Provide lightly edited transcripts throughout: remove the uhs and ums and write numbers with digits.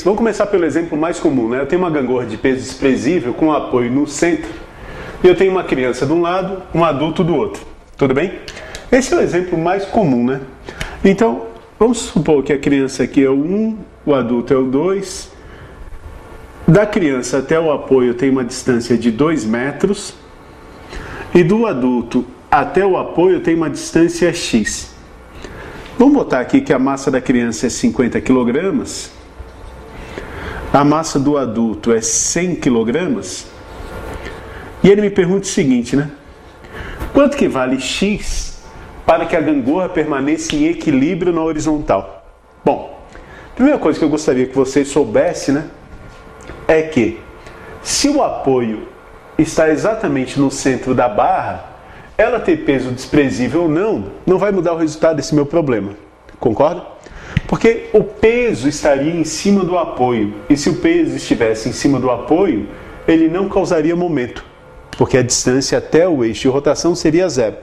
Vamos começar pelo exemplo mais comum, né? Eu tenho uma gangorra de peso desprezível com apoio no centro e eu tenho uma criança de um lado, um adulto do outro. Tudo bem? Esse é o exemplo mais comum, né? Então, vamos supor que a criança aqui é o 1, o adulto é o 2. Da criança até o apoio tem uma distância de 2 metros e do adulto até o apoio tem uma distância x. Vamos botar aqui que a massa da criança é 50 kg. A massa do adulto é 100 kg. E ele me pergunta o seguinte, né? Quanto que vale x para que a gangorra permaneça em equilíbrio na horizontal? Bom, a primeira coisa que eu gostaria que você soubesse, né? É que se o apoio está exatamente no centro da barra, ela ter peso desprezível ou não vai mudar o resultado desse meu problema. Concorda? Porque o peso estaria em cima do apoio. E se o peso estivesse em cima do apoio, ele não causaria momento. Porque a distância até o eixo de rotação seria zero.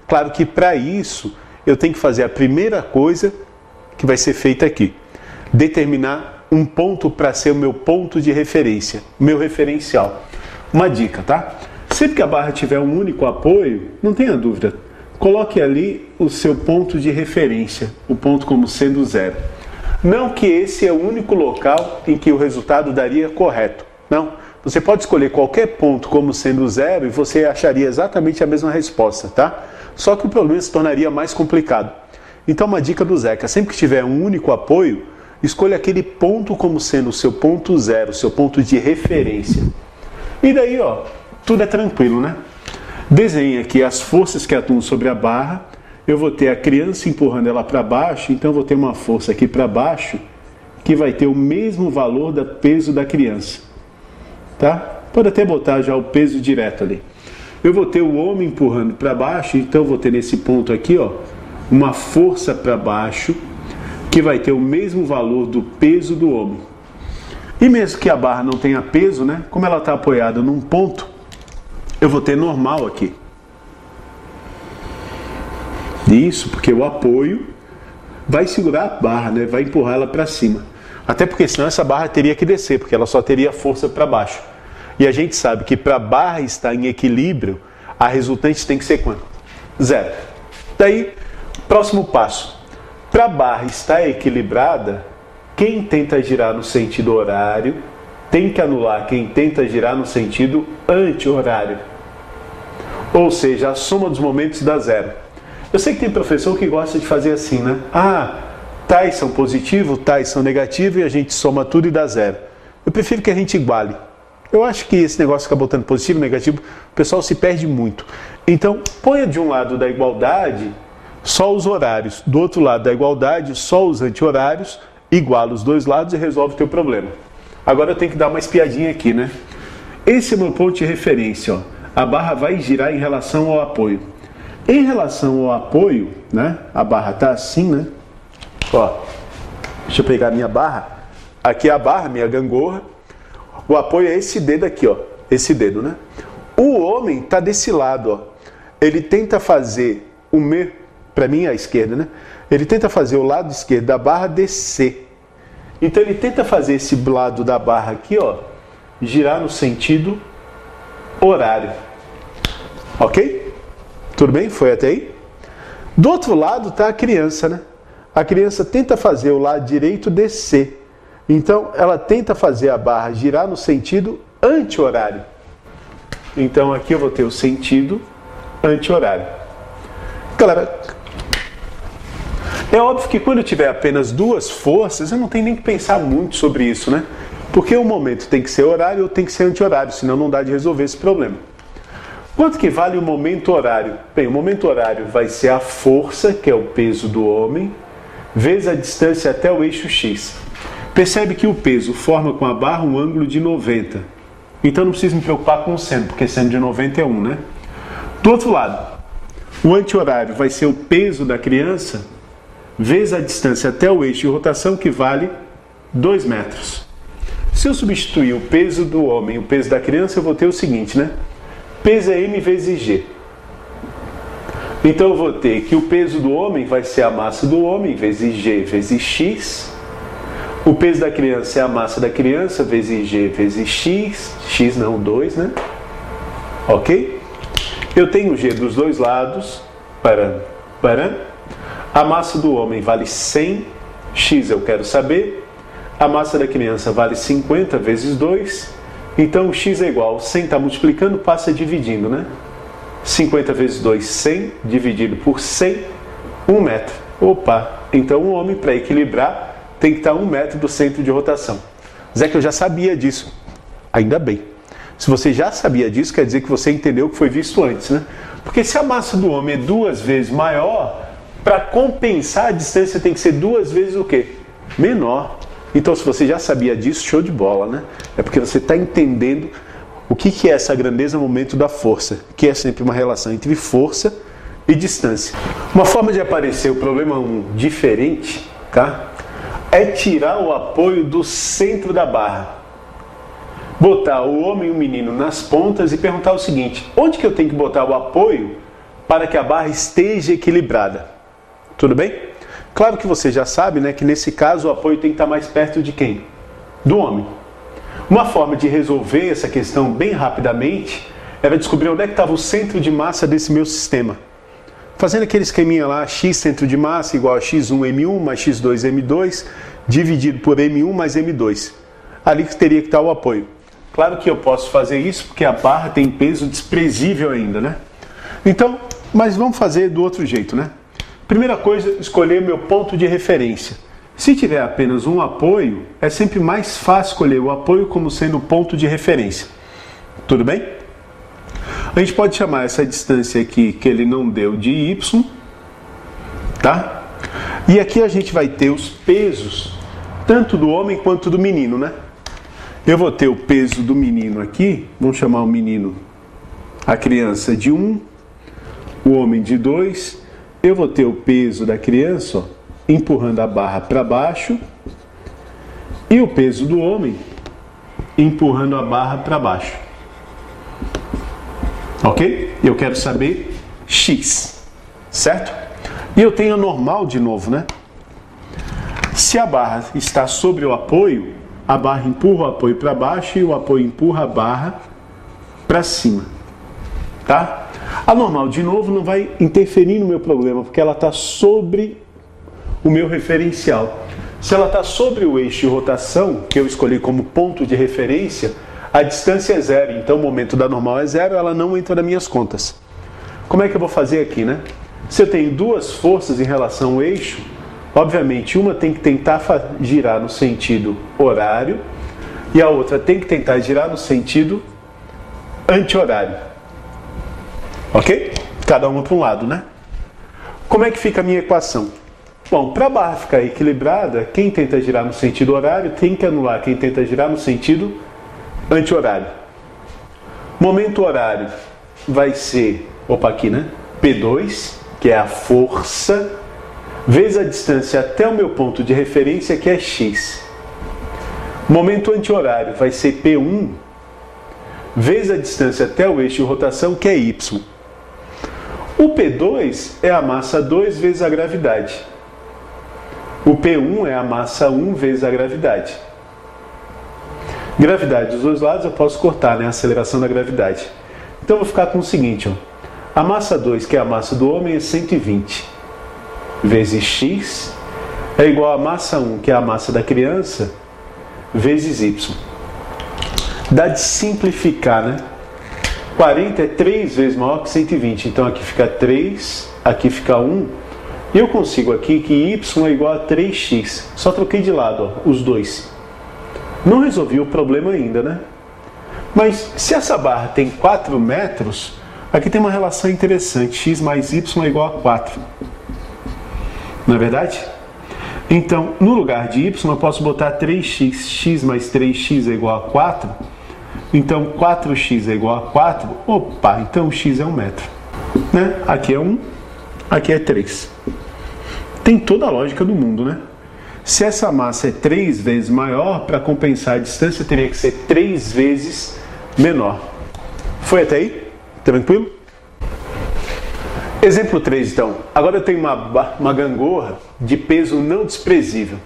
Claro que para isso, eu tenho que fazer a primeira coisa que vai ser feita aqui. Determinar um ponto para ser o meu ponto de referência, meu referencial. Uma dica, tá? Sempre que a barra tiver um único apoio, não tenha dúvida, coloque ali o seu ponto de referência, o ponto como sendo zero. Não que esse é o único local em que o resultado daria correto. Não. Você pode escolher qualquer ponto como sendo zero e você acharia exatamente a mesma resposta, tá? Só que o problema se tornaria mais complicado. Então, uma dica do Zeca, sempre que tiver um único apoio, escolha aquele ponto como sendo o seu ponto zero, o seu ponto de referência. E daí, ó, tudo é tranquilo, né? Desenhe aqui as forças que atuam sobre a barra. Eu vou ter a criança empurrando ela para baixo, então eu vou ter uma força aqui para baixo que vai ter o mesmo valor do peso da criança. Tá? Pode até botar já o peso direto ali. Eu vou ter o homem empurrando para baixo, então eu vou ter nesse ponto aqui, ó, uma força para baixo que vai ter o mesmo valor do peso do homem. E mesmo que a barra não tenha peso, né? Como ela está apoiada num ponto, eu vou ter normal aqui. Isso, porque o apoio vai segurar a barra, né? Vai empurrar ela para cima. Até porque senão essa barra teria que descer, porque ela só teria força para baixo. E a gente sabe que para a barra estar em equilíbrio, a resultante tem que ser quanto? Zero. Daí, próximo passo. Para a barra estar equilibrada, quem tenta girar no sentido horário tem que anular quem tenta girar no sentido anti-horário. Ou seja, a soma dos momentos dá zero. Eu sei que tem professor que gosta de fazer assim, né? Tais são positivos, tais são negativos e a gente soma tudo e dá zero. Eu prefiro que a gente iguale. Eu acho que esse negócio de ficar botando positivo e negativo, o pessoal se perde muito. Então, ponha de um lado da igualdade só os horários, do outro lado da igualdade só os anti-horários, iguala os dois lados e resolve o teu problema. Agora eu tenho que dar uma espiadinha aqui, né? Esse é o meu ponto de referência, ó. A barra vai girar em relação ao apoio. Em relação ao apoio, né? A barra tá assim, né? Ó, deixa eu pegar a minha barra. Aqui é a barra, minha gangorra. O apoio é esse dedo aqui, ó. Esse dedo, né? O homem tá desse lado, ó. Ele tenta fazer o meu, para mim à esquerda, né? Ele tenta fazer o lado esquerdo da barra descer. Então ele tenta fazer esse lado da barra aqui, ó, girar no sentido horário. Ok? Tudo bem? Foi até aí? Do outro lado tá a criança, né? A criança tenta fazer o lado direito descer. Então, ela tenta fazer a barra girar no sentido anti-horário. Então, aqui eu vou ter o sentido anti-horário. Galera, é óbvio que quando eu tiver apenas duas forças, eu não tenho nem que pensar muito sobre isso, né? Porque o momento tem que ser horário ou tem que ser anti-horário, senão não dá de resolver esse problema. Quanto que vale o momento horário? Bem, o momento horário vai ser a força, que é o peso do homem, vezes a distância até o eixo X. Percebe que o peso forma com a barra um ângulo de 90. Então não preciso me preocupar com o seno, porque seno de 90 é 1, né? Do outro lado, o anti-horário vai ser o peso da criança, vezes a distância até o eixo de rotação, que vale 2 metros. Se eu substituir o peso do homem e o peso da criança, eu vou ter o seguinte, né? Peso é M vezes G. Então eu vou ter que o peso do homem vai ser a massa do homem vezes G vezes X. O peso da criança é a massa da criança, vezes G vezes X. X não, 2, né? Ok? Eu tenho G dos dois lados. A massa do homem vale 100. X eu quero saber. A massa da criança vale 50 vezes 2. Então, X é igual. 100 está multiplicando, passa dividindo, né? 50 vezes 2, 100. Dividido por 100, 1 metro. Opa! Então, o homem, para equilibrar, tem que estar 1 metro do centro de rotação. Zé, que eu já sabia disso. Ainda bem. Se você já sabia disso, quer dizer que você entendeu o que foi visto antes, né? Porque se a massa do homem é 2 vezes maior, para compensar a distância tem que ser 2 vezes o quê? Menor. Então, se você já sabia disso, show de bola, né? É porque você está entendendo o que é essa grandeza no momento da força, que é sempre uma relação entre força e distância. Uma forma de aparecer o problema 1 diferente, tá? É tirar o apoio do centro da barra. Botar o homem e o menino nas pontas e perguntar o seguinte: onde que eu tenho que botar o apoio para que a barra esteja equilibrada? Tudo bem? Claro que você já sabe, né, que nesse caso o apoio tem que estar mais perto de quem? Do homem. Uma forma de resolver essa questão bem rapidamente era descobrir onde é que estava o centro de massa desse meu sistema. Fazendo aquele esqueminha lá, x centro de massa igual a x1m1 mais x2m2 dividido por m1 mais m2. Ali que teria que estar o apoio. Claro que eu posso fazer isso porque a barra tem peso desprezível ainda, né? Então, mas vamos fazer do outro jeito, né? Primeira coisa, escolher meu ponto de referência. Se tiver apenas um apoio, é sempre mais fácil escolher o apoio como sendo o ponto de referência. Tudo bem? A gente pode chamar essa distância aqui, que ele não deu, de y, tá? E aqui a gente vai ter os pesos, tanto do homem quanto do menino, né? Eu vou ter o peso do menino aqui, vamos chamar o menino, a criança de 1, o homem de 2, eu vou ter o peso da criança, ó, empurrando a barra para baixo, e o peso do homem empurrando a barra para baixo. Ok? Eu quero saber X, certo? E eu tenho a normal de novo, né? Se a barra está sobre o apoio, a barra empurra o apoio para baixo e o apoio empurra a barra para cima, tá? A normal, de novo, não vai interferir no meu problema, porque ela está sobre o meu referencial. Se ela está sobre o eixo de rotação, que eu escolhi como ponto de referência, a distância é 0, então o momento da normal é 0, ela não entra nas minhas contas. Como é que eu vou fazer aqui, né? Se eu tenho duas forças em relação ao eixo, obviamente uma tem que tentar girar no sentido horário e a outra tem que tentar girar no sentido anti-horário. Ok? Cada uma para um lado, né? Como é que fica a minha equação? Bom, para a barra ficar equilibrada, quem tenta girar no sentido horário tem que anular quem tenta girar no sentido anti-horário. Momento horário vai ser, aqui, né? P2, que é a força, vezes a distância até o meu ponto de referência, que é x. Momento anti-horário vai ser P1, vezes a distância até o eixo de rotação, que é y. O P2 é a massa 2 vezes a gravidade. O P1 é a massa 1 vezes a gravidade. Gravidade dos dois lados eu posso cortar, né? A aceleração da gravidade. Então eu vou ficar com o seguinte, ó. A massa 2, que é a massa do homem, é 120 vezes x é igual a massa 1, que é a massa da criança, vezes y. Dá de simplificar, né? 40 é 3 vezes maior que 120, então aqui fica 3, aqui fica 1, e eu consigo aqui que y é igual a 3x. Só troquei de lado, ó, os dois. Não resolvi o problema ainda, né? Mas se essa barra tem 4 metros, aqui tem uma relação interessante, x mais y é igual a 4. Não é verdade? Então, no lugar de y, eu posso botar 3x, x mais 3x é igual a 4. Então, 4x é igual a 4. Opa, então x é 1 metro. Né? Aqui é 1, aqui é 3. Tem toda a lógica do mundo, né? Se essa massa é 3 vezes maior, para compensar a distância, teria que ser 3 vezes menor. Foi até aí? Tranquilo? Exemplo 3, então. Agora eu tenho uma gangorra de peso não desprezível.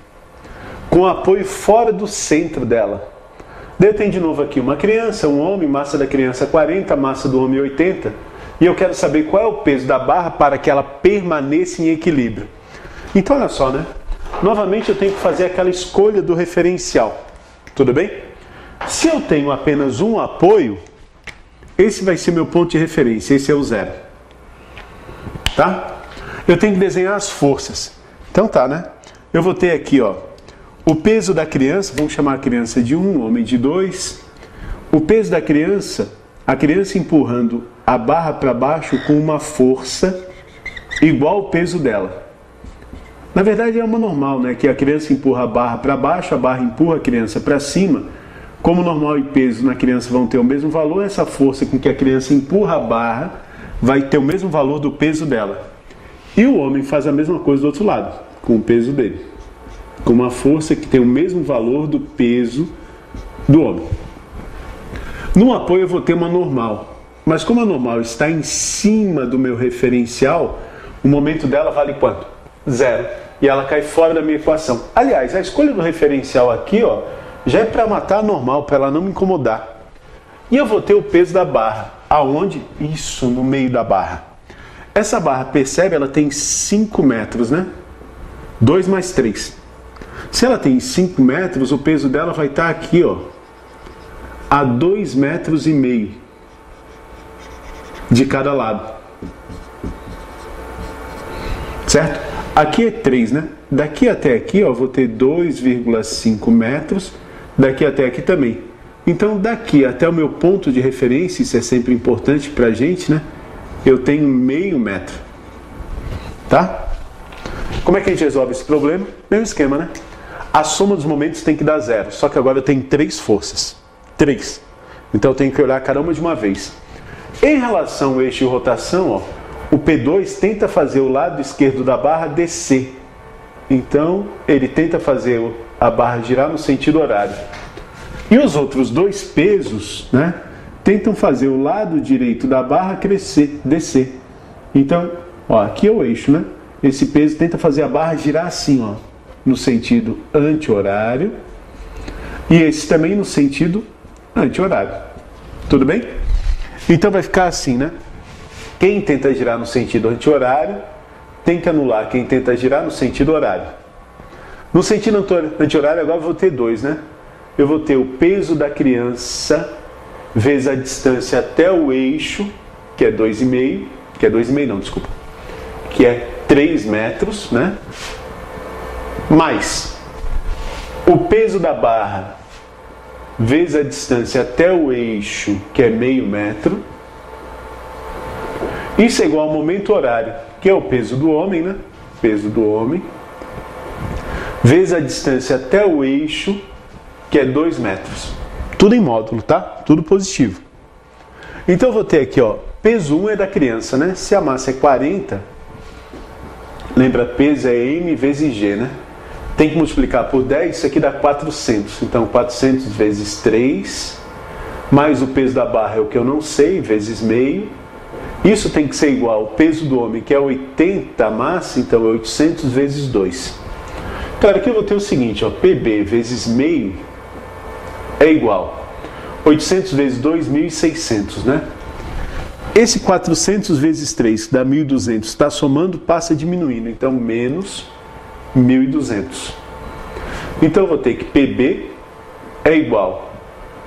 com apoio fora do centro dela. Daí eu tenho de novo aqui uma criança, um homem, massa da criança 40, massa do homem 80, e eu quero saber qual é o peso da barra para que ela permaneça em equilíbrio. Então olha só, né? Novamente eu tenho que fazer aquela escolha do referencial. Tudo bem? Se eu tenho apenas um apoio, esse vai ser meu ponto de referência, esse é o 0. Tá? Eu tenho que desenhar as forças. Então tá, né? Eu vou ter aqui, ó, o peso da criança, vamos chamar a criança de 1, o homem de 2. O peso da criança, a criança empurrando a barra para baixo com uma força igual ao peso dela. Na verdade é uma normal, né? Que a criança empurra a barra para baixo, a barra empurra a criança para cima. Como normal e peso na criança vão ter o mesmo valor, essa força com que a criança empurra a barra vai ter o mesmo valor do peso dela. E o homem faz a mesma coisa do outro lado, com o peso dele. Com uma força que tem o mesmo valor do peso do homem. No apoio eu vou ter uma normal. Mas como a normal está em cima do meu referencial, o momento dela vale quanto? 0. E ela cai fora da minha equação. Aliás, a escolha do referencial aqui, ó, já é para matar a normal, para ela não me incomodar. E eu vou ter o peso da barra. Aonde? Isso, no meio da barra. Essa barra, percebe, ela tem 5 metros, né? 2 mais 3. Se ela tem 5 metros, o peso dela vai estar aqui, ó, a 2,5 metros de cada lado. Certo? Aqui é 3, né? Daqui até aqui, ó, vou ter 2,5 metros. Daqui até aqui também. Então, daqui até o meu ponto de referência, isso é sempre importante pra gente, né? Eu tenho meio metro. Tá? Como é que a gente resolve esse problema? Mesmo esquema, né? A soma dos momentos tem que dar 0. Só que agora eu tenho 3 forças. 3. Então eu tenho que olhar cada uma de uma vez. Em relação ao eixo de rotação, ó, o P2 tenta fazer o lado esquerdo da barra descer. Então ele tenta fazer a barra girar no sentido horário. E os outros 2 pesos, né, tentam fazer o lado direito da barra crescer, descer. Então, ó, aqui é o eixo, né? Esse peso tenta fazer a barra girar assim, ó, no sentido anti-horário, e esse também no sentido anti-horário. Tudo bem? Então vai ficar assim, né? Quem tenta girar no sentido anti-horário tem que anular quem tenta girar no sentido horário. No sentido anti-horário agora eu vou ter 2, né? Eu vou ter o peso da criança vezes a distância até o eixo, que é 2,5, que é 2,5 não, desculpa, que é 3 metros, né? Mais o peso da barra vezes a distância até o eixo, que é meio metro. Isso é igual ao momento horário, que é o peso do homem, né? Peso do homem, vezes a distância até o eixo, que é 2 metros. Tudo em módulo, tá? Tudo positivo. Então eu vou ter aqui, ó, peso 1 é da criança, né? Se a massa é 40, lembra, peso é m vezes g, né? Tem que multiplicar por 10, isso aqui dá 400. Então 400 vezes 3, mais o peso da barra é o que eu não sei, vezes meio. Isso tem que ser igual ao peso do homem, que é 80 a massa, então é 800 vezes 2. Claro, aqui eu vou ter o seguinte, ó, PB vezes meio é igual 800 vezes 2.600, né? Esse 400 vezes 3, que dá 1.200, está somando, passa diminuindo, então menos 1.200. Então eu vou ter que PB é igual,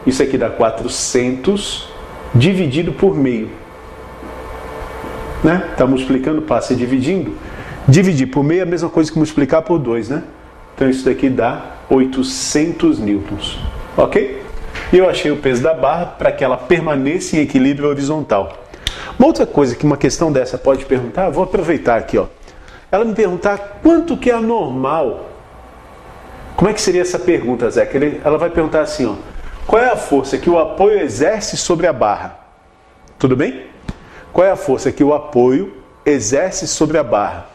isso aqui dá 400 dividido por meio, né? Está multiplicando, passa dividindo. Dividir por meio é a mesma coisa que multiplicar por 2, né? Então isso daqui dá 800 newtons, ok? E eu achei o peso da barra para que ela permaneça em equilíbrio horizontal. Uma outra coisa que uma questão dessa pode perguntar, vou aproveitar aqui, ó. Ela me perguntar quanto que é a normal. Como é que seria essa pergunta, Zé? Ela vai perguntar assim, ó, qual é a força que o apoio exerce sobre a barra? Tudo bem? Qual é a força que o apoio exerce sobre a barra?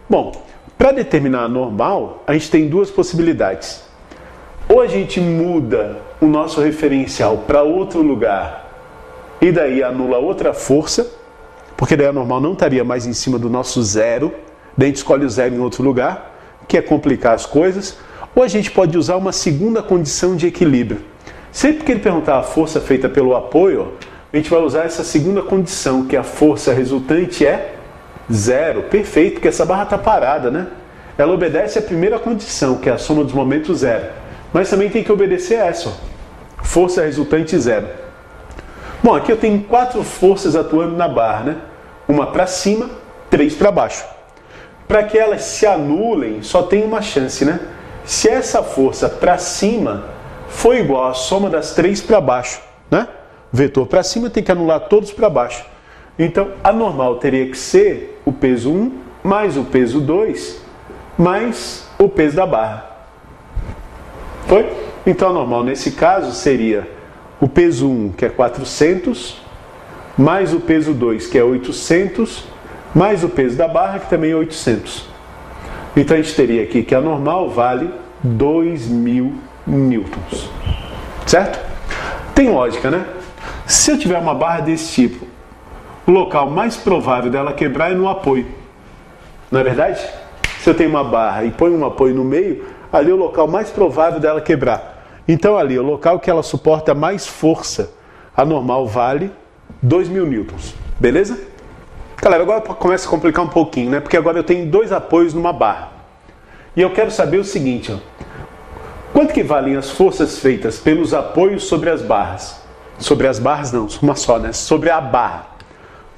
Bom, para determinar a normal, a gente tem 2 possibilidades. Ou a gente muda o nosso referencial para outro lugar e daí anula outra força, porque daí a normal não estaria mais em cima do nosso 0, daí a gente escolhe o 0 em outro lugar, que é complicar as coisas. ou a gente pode usar uma segunda condição de equilíbrio. Sempre que ele perguntar a força feita pelo apoio, a gente vai usar essa segunda condição, que a força resultante é zero. Perfeito, porque essa barra está parada, né? Ela obedece à primeira condição, que é a soma dos momentos zero. Mas também tem que obedecer a essa, ó. Força resultante zero. Bom, aqui eu tenho 4 forças atuando na barra, né? Uma para cima, 3 para baixo. Para que elas se anulem, só tem uma chance, né? Se essa força para cima for igual à soma das 3 para baixo, né? Vetor para cima tem que anular todos para baixo. Então, a normal teria que ser o peso 1 mais o peso 2 mais o peso da barra. Foi? Então, a normal nesse caso seria o peso 1, que é 400, mais o peso 2, que é 800, mais o peso da barra, que também é 800. Então, a gente teria aqui que a normal vale 2.000 newtons. Certo? Tem lógica, né? Se eu tiver uma barra desse tipo, o local mais provável dela quebrar é no apoio. Não é verdade? Se eu tenho uma barra e ponho um apoio no meio, ali é o local mais provável dela quebrar. Então ali, o local que ela suporta mais força, a normal vale 2.000 newtons. Beleza? Galera, agora começa a complicar um pouquinho, né? Porque agora eu tenho 2 apoios numa barra. E eu quero saber o seguinte, ó. Quanto que valem as forças feitas pelos apoios sobre as barras? Sobre as barras não, uma só, né? Sobre a barra.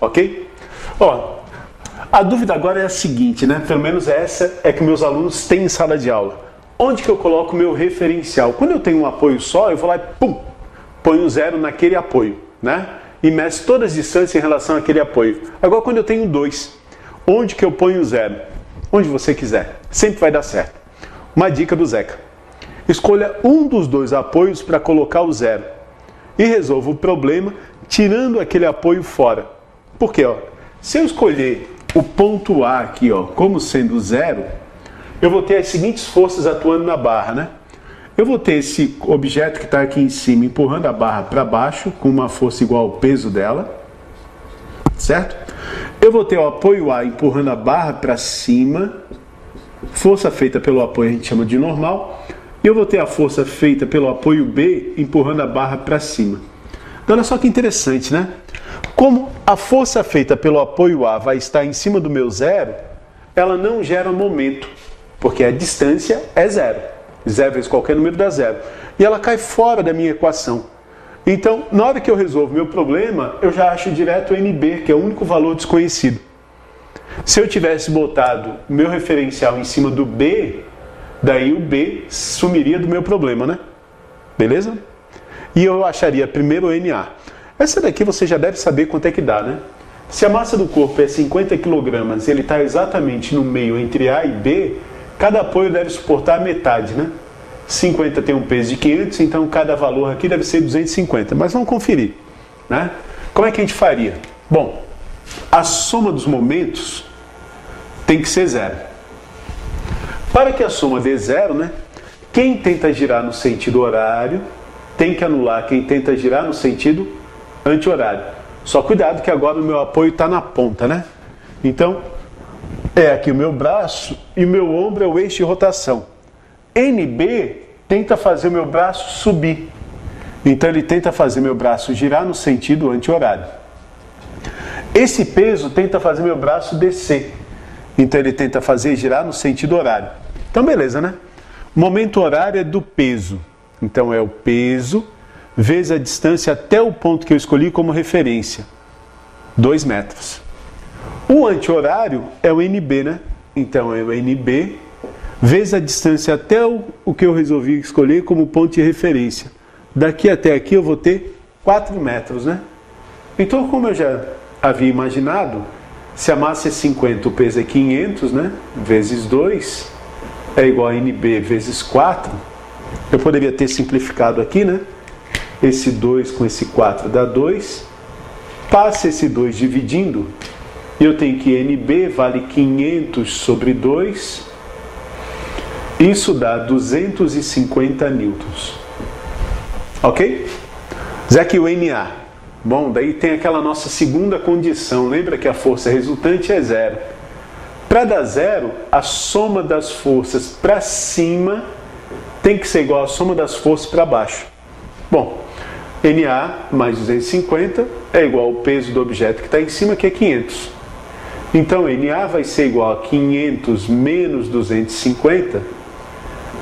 Ok? Ó, a dúvida agora é a seguinte, né? Pelo menos essa é que meus alunos têm em sala de aula. Onde que eu coloco o meu referencial? Quando eu tenho um apoio só, eu vou lá e pum, ponho 0 naquele apoio, né? E meço todas as distâncias em relação àquele apoio. Agora, quando eu tenho 2, onde que eu ponho 0? Onde você quiser. Sempre vai dar certo. Uma dica do Zeca. Escolha um dos 2 apoios para colocar o 0. E resolva o problema tirando aquele apoio fora. Por quê? Ó? Se eu escolher o ponto A aqui, ó, como sendo 0, eu vou ter as seguintes forças atuando na barra, né? Eu vou ter esse objeto que está aqui em cima empurrando a barra para baixo, com uma força igual ao peso dela, certo? Eu vou ter o apoio A empurrando a barra para cima, força feita pelo apoio a gente chama de normal, e eu vou ter a força feita pelo apoio B empurrando a barra para cima. Então, olha só que interessante, né? Como a força feita pelo apoio A vai estar em cima do meu 0, ela não gera momento, porque a distância é 0. 0 vezes qualquer número dá 0. E ela cai fora da minha equação. Então, na hora que eu resolvo meu problema, eu já acho direto o NB, que é o único valor desconhecido. Se eu tivesse botado o meu referencial em cima do B, daí o B sumiria do meu problema, né? Beleza? E eu acharia primeiro o NA. Essa daqui você já deve saber quanto é que dá, né? Se a massa do corpo é 50 kg e ele está exatamente no meio entre A e B, cada apoio deve suportar a metade, né? 50 tem um peso de 500, então cada valor aqui deve ser 250. Mas vamos conferir, né? Como é que a gente faria? Bom, a soma dos momentos tem que ser 0. Para que a soma dê 0, né? Quem tenta girar no sentido horário tem que anular quem tenta girar no sentido anti-horário. Só cuidado que agora o meu apoio está na ponta, né? Então, é aqui o meu braço e o meu ombro é o eixo de rotação. NB tenta fazer o meu braço subir. Então, ele tenta fazer meu braço girar no sentido anti-horário. Esse peso tenta fazer meu braço descer. Então, ele tenta fazer girar no sentido horário. Então, beleza, né? O momento horário é do peso. Então, é o peso vezes a distância até o ponto que eu escolhi como referência. 2 metros. O anti-horário é o NB, né? Então, é o NB vezes a distância até o que eu resolvi escolher como ponto de referência. Daqui até aqui eu vou ter 4 metros, né? Então, como eu já havia imaginado, se a massa é 50, o peso é 500, né? Vezes 2 é igual a NB vezes 4. Eu poderia ter simplificado aqui, né? Esse 2 com esse 4 dá 2. Passa esse 2 dividindo. E eu tenho que NB vale 500 sobre 2. Isso dá 250 newtons. Ok? Zé, que o NA. Bom, daí tem aquela nossa segunda condição. Lembra que a força resultante é 0. Para dar 0, a soma das forças para cima tem que ser igual à soma das forças para baixo. Bom, NA mais 250 é igual ao peso do objeto que está em cima, que é 500. Então, NA vai ser igual a 500 menos 250.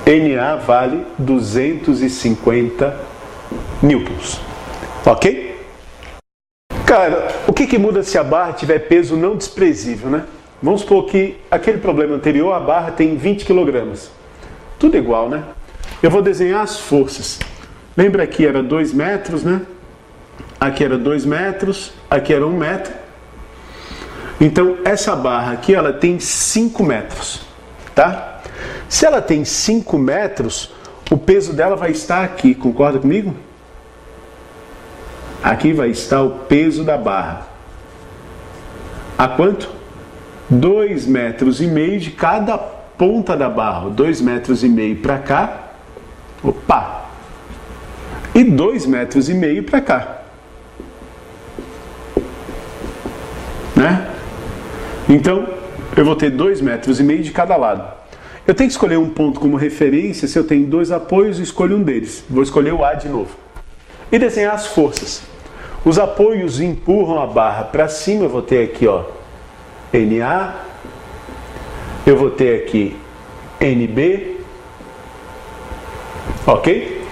NA vale 250 newtons. Ok? Cara, o que muda se a barra tiver peso não desprezível, né? Vamos supor que aquele problema anterior, a barra tem 20 kg. Tudo igual, né? Eu vou desenhar as forças. Lembra que era 2 metros, né? Aqui era 2 metros, aqui era 1 metro. Então, essa barra aqui, ela tem 5 metros, tá? Se ela tem 5 metros, o peso dela vai estar aqui, concorda comigo? Aqui vai estar o peso da barra. A quanto? 2,5 metros de cada ponta da barra. 2,5 metros para cá. Opa! E 2,5 metros para cá. Né? Então, eu vou ter 2,5 metros de cada lado. Eu tenho que escolher um ponto como referência. Se eu tenho 2 apoios, eu escolho um deles. Vou escolher o A de novo. E desenhar as forças. Os apoios empurram a barra para cima. Eu vou ter aqui, ó, NA. Eu vou ter aqui NB. Ok?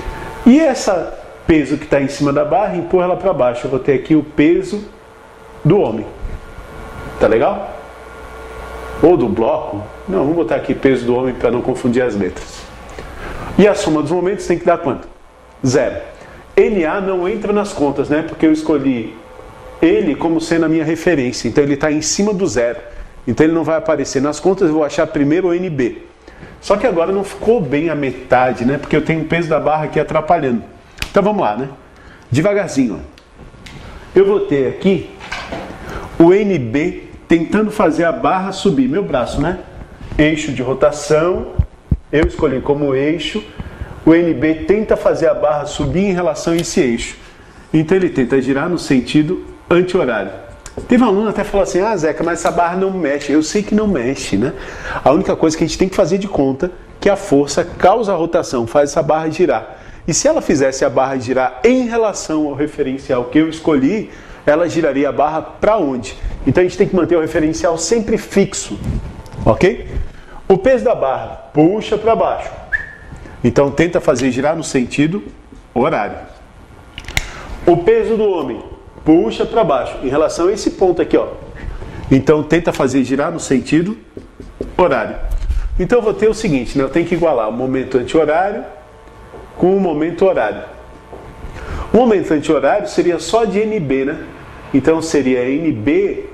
E essa peso que está em cima da barra empurra ela para baixo. Eu vou ter aqui o peso do homem. Tá legal? Ou do bloco. Não, vamos botar aqui peso do homem para não confundir as letras. E a soma dos momentos tem que dar quanto? 0. NA não entra nas contas, né? Porque eu escolhi ele como sendo a minha referência. Então ele está em cima do 0. Então ele não vai aparecer nas contas. Eu vou achar primeiro o NB. Só que agora não ficou bem a metade, né? Porque eu tenho o peso da barra aqui atrapalhando. Então vamos lá, né? Devagarzinho. Eu vou ter aqui o NB tentando fazer a barra subir. Meu braço, né? Eixo de rotação. Eu escolhi como eixo. O NB tenta fazer a barra subir em relação a esse eixo. Então ele tenta girar no sentido anti-horário. Teve um aluno até falou assim: ah, Zeca, mas essa barra não mexe. Eu sei que não mexe, né? A única coisa que a gente tem que fazer de conta é que a força causa a rotação, faz essa barra girar. E se ela fizesse a barra girar em relação ao referencial que eu escolhi, ela giraria a barra para onde? Então a gente tem que manter o referencial sempre fixo, ok? O peso da barra puxa para baixo. Então tenta fazer girar no sentido horário. O peso do homem puxa para baixo em relação a esse ponto aqui, ó. Então tenta fazer girar no sentido horário. Então eu vou ter o seguinte, né? Eu tenho que igualar o momento anti-horário com o momento horário. O momento anti-horário seria só de NB, né? Então seria NB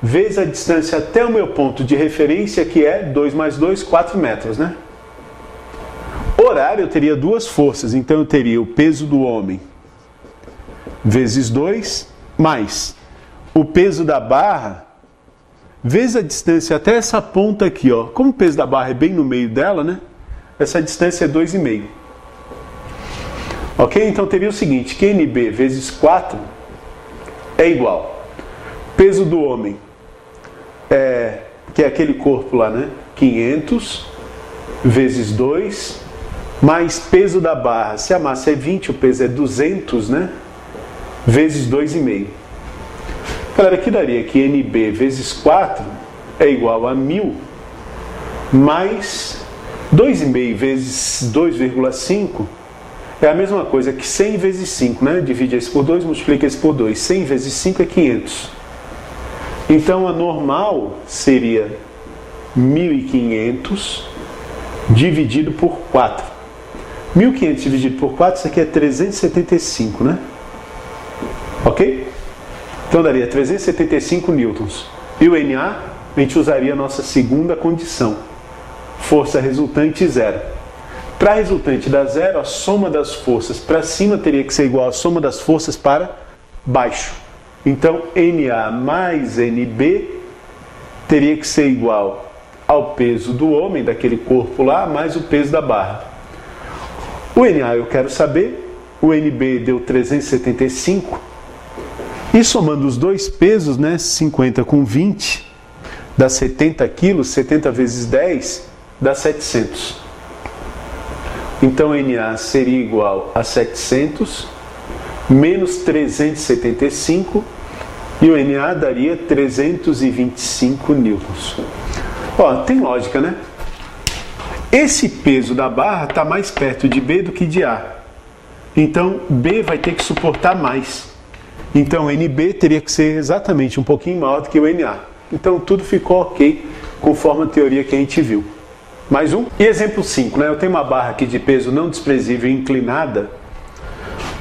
vezes a distância até o meu ponto de referência, que é 2 mais 2, 4 metros, né? Horário eu teria duas forças, então eu teria o peso do homem vezes 2, mais o peso da barra vezes a distância até essa ponta aqui, ó. Como o peso da barra é bem no meio dela, né? Essa distância é 2,5. Ok? Então teria o seguinte, que NB vezes 4 é igual. Peso do homem, que é aquele corpo lá, né? 500 vezes 2, mais peso da barra. Se a massa é 20, o peso é 200, né? Vezes 2,5. Galera, aqui daria que NB vezes 4 é igual a 1000, mais 2,5 vezes 2,5 é a mesma coisa que 100 vezes 5, né? Divide esse por 2, multiplica esse por 2. 100 vezes 5 é 500. Então a normal seria 1500 dividido por 4. 1500 dividido por 4, isso aqui é 375, né? Ok? Então daria 375 newtons. E o NA, a gente usaria a nossa segunda condição. Força resultante 0. Para a resultante dar 0, a soma das forças para cima teria que ser igual à soma das forças para baixo. Então, NA mais NB teria que ser igual ao peso do homem, daquele corpo lá, mais o peso da barra. O NA eu quero saber, o NB deu 375, e somando os dois pesos, né, 50 com 20, dá 70 quilos, 70 vezes 10, dá 700. Então NA seria igual a 700 menos 375 e o NA daria 325 newtons. Ó, tem lógica, né? Esse peso da barra está mais perto de B do que de A. Então B vai ter que suportar mais. Então NB teria que ser exatamente um pouquinho maior do que o NA. Então tudo ficou ok conforme a teoria que a gente viu. Mais um. E exemplo 5, né? Eu tenho uma barra aqui de peso não desprezível inclinada,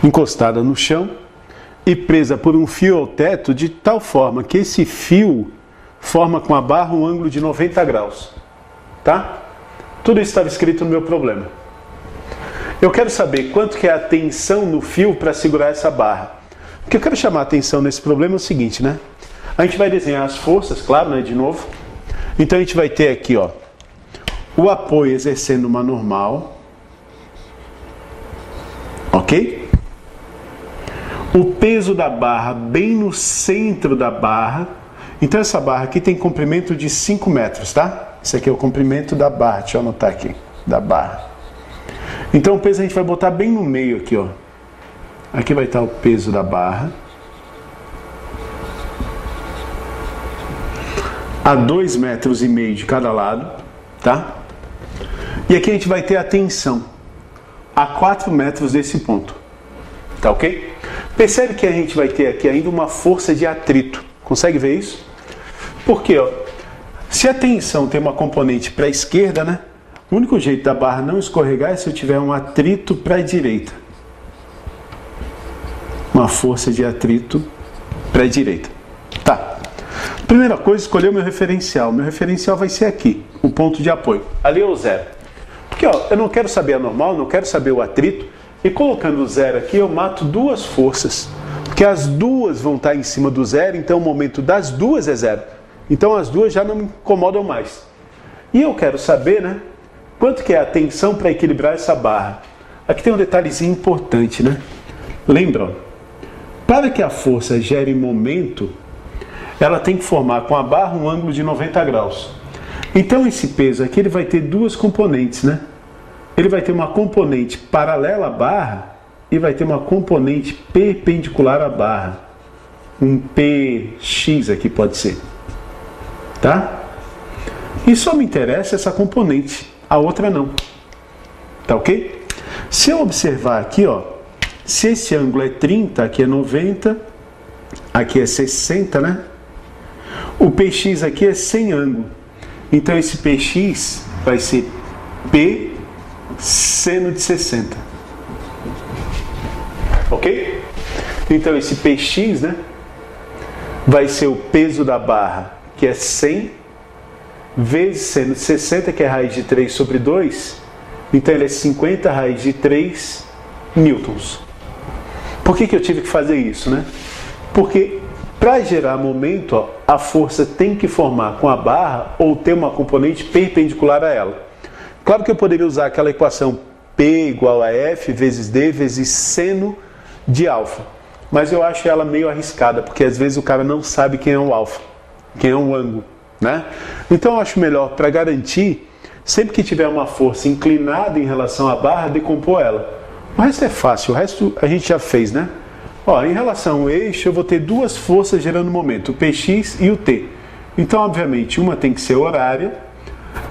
encostada no chão e presa por um fio ao teto de tal forma que esse fio forma com a barra um ângulo de 90 graus. Tá? Tudo isso estava escrito no meu problema. Eu quero saber quanto que é a tensão no fio para segurar essa barra. O que eu quero chamar a atenção nesse problema é o seguinte, né? A gente vai desenhar as forças, claro, né? De novo. Então a gente vai ter aqui, ó, o apoio exercendo uma normal. Ok? O peso da barra bem no centro da barra. Então essa barra aqui tem comprimento de 5 metros, tá? Esse aqui é o comprimento da barra, deixa eu anotar aqui, da barra. Então o peso a gente vai botar bem no meio aqui, ó. Aqui vai estar o peso da barra. A 2,5 metros de cada lado, tá? E aqui a gente vai ter a tensão a 4 metros desse ponto, tá ok? Percebe que a gente vai ter aqui ainda uma força de atrito. Consegue ver isso? Porque, ó, se a tensão tem uma componente para a esquerda, né? O único jeito da barra não escorregar é se eu tiver um atrito para a direita. Uma força de atrito para a direita. Tá. Primeira coisa, escolher o meu referencial. Meu referencial vai ser aqui, o ponto de apoio. Ali é o zero. Porque, ó, eu não quero saber a normal, não quero saber o atrito. E colocando o zero aqui, eu mato duas forças. Porque as duas vão estar em cima do zero, então o momento das duas é zero. Então as duas já não me incomodam mais. E eu quero saber, né, quanto que é a tensão para equilibrar essa barra. Aqui tem um detalhezinho importante, né? Lembra, ó, para que a força gere momento, ela tem que formar com a barra um ângulo de 90 graus. Então esse peso aqui ele vai ter duas componentes, né? Ele vai ter uma componente paralela à barra e vai ter uma componente perpendicular à barra. Um PX aqui pode ser. Tá? E só me interessa essa componente, a outra não. Tá ok? Se eu observar aqui, ó, se esse ângulo é 30, aqui é 90, aqui é 60, né? O PX aqui é sem ângulo. Então esse PX vai ser P seno de 60. Ok? Então esse PX, né, vai ser o peso da barra, que é 100, vezes seno de 60, que é raiz de 3 sobre 2. Então ele é 50 raiz de 3 newtons. Por que eu tive que fazer isso, né? Porque para gerar momento, ó, a força tem que formar com a barra ou ter uma componente perpendicular a ela. Claro que eu poderia usar aquela equação P igual a F vezes D vezes seno de alfa. Mas eu acho ela meio arriscada, porque às vezes o cara não sabe quem é o alfa, quem é o ângulo, né? Então eu acho melhor, para garantir, sempre que tiver uma força inclinada em relação à barra, decompor ela. O resto é fácil, o resto a gente já fez, né? Ó, em relação ao eixo, eu vou ter duas forças gerando momento, o Px e o T. Então, obviamente, uma tem que ser horária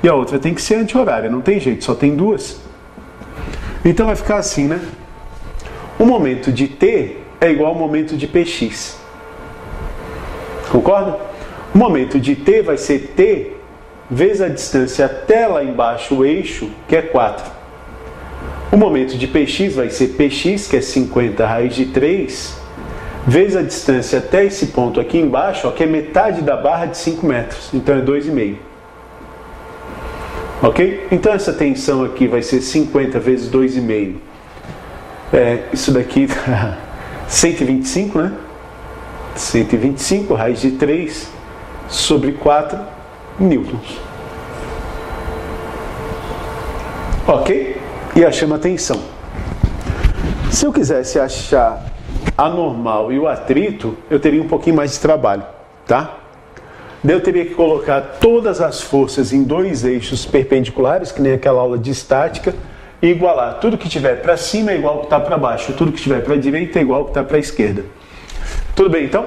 e a outra tem que ser anti-horária. Não tem jeito, só tem duas. Então vai ficar assim, né? O momento de T é igual ao momento de Px. Concorda? O momento de T vai ser T vezes a distância até lá embaixo, o eixo, que é 4. O momento de Px vai ser Px, que é 50 raiz de 3, vezes a distância até esse ponto aqui embaixo, ó, que é metade da barra de 5 metros. Então é 2,5. Ok? Então essa tensão aqui vai ser 50 vezes 2,5. Isso daqui dá 125, né? 125 raiz de 3 sobre 4 newtons. Ok? E achamos a tensão. Se eu quisesse achar a normal e o atrito, eu teria um pouquinho mais de trabalho, tá? Daí eu teria que colocar todas as forças em dois eixos perpendiculares, que nem aquela aula de estática, e igualar. Tudo que estiver para cima é igual ao que está para baixo. Tudo que estiver para a direita é igual ao que está para a esquerda. Tudo bem, então?